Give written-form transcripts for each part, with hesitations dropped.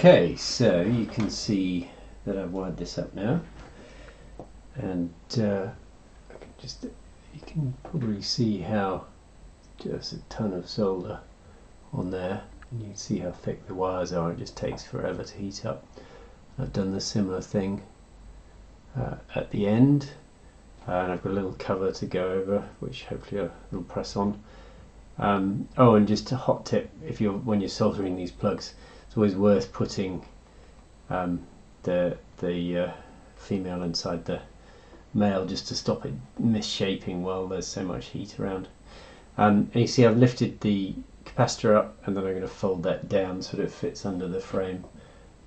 Okay, so you can see that I've wired this up now, and I can just, you can probably see how just a ton of solder on there, and you can see how thick the wires are. It just takes forever to heat up. I've done the similar thing at the end, and I've got a little cover to go over, which hopefully will press on. Oh, and just a hot tip: when you're soldering these plugs, it's always worth putting the female inside the male, just to stop it misshaping while there's so much heat around. And you see I've lifted the capacitor up, and then I'm going to fold that down so that it fits under the frame.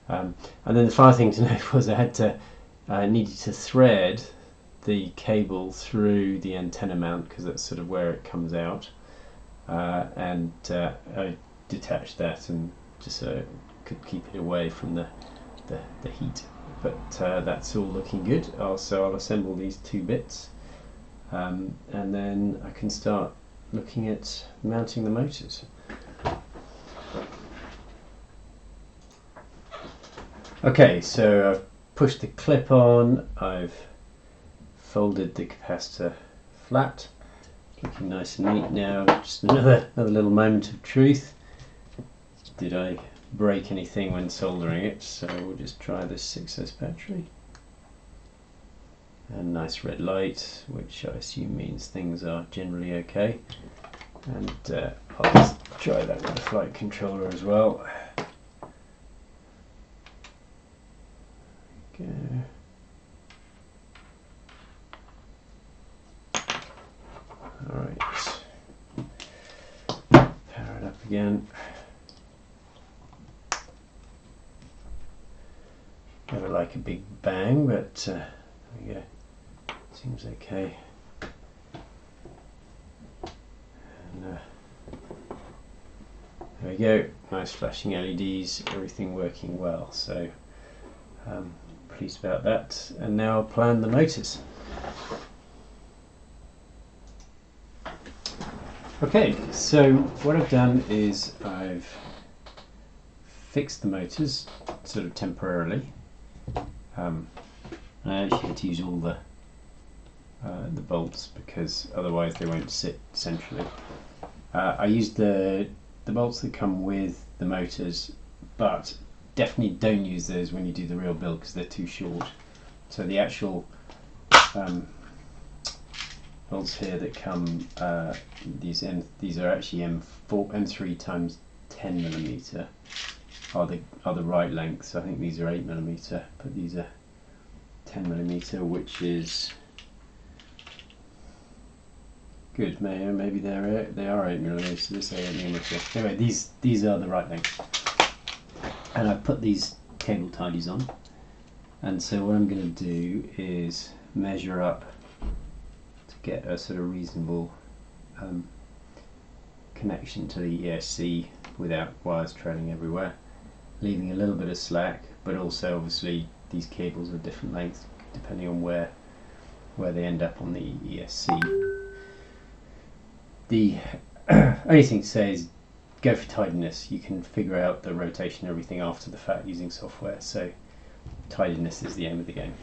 And then the final thing to note was I needed to thread the cable through the antenna mount, because that's sort of where it comes out. I detached that, and just so I could keep it away from the heat. But that's all looking good. So I'll assemble these two bits, and then I can start looking at mounting the motors. Okay, so I've pushed the clip on, I've folded the capacitor flat, looking nice and neat now. Just another little moment of truth. Did I break anything when soldering it? So we'll just try this 6S battery. And nice red light, which I assume means things are generally okay. And I'll just try that with the flight controller as well. Go. Alright, power it up again. Never like a big bang, but there we go. Seems okay. And there we go. Nice flashing LEDs, everything working well. So pleased about that. And now I'll plan the motors. Okay, so what I've done is I've fixed the motors sort of temporarily. I actually had to use all the bolts, because otherwise they won't sit centrally. I used the bolts that come with the motors, but definitely don't use those when you do the real build, because they're too short. So the actual bolts here that come, these are actually M3 times 10mm are the right length. So I think these are 8mm, but these are 10mm, which is good. Maybe they are 8mm. So this is 8mm. Anyway, these are the right length. And I've put these cable tidies on. And so what I'm going to do is measure up to get a sort of reasonable connection to the ESC without wires trailing everywhere, leaving a little bit of slack, but also obviously these cables are different lengths depending on where they end up on the ESC. The only thing to say is go for tidiness. You can figure out the rotation and everything after the fact using software, so tidiness is the aim of the game.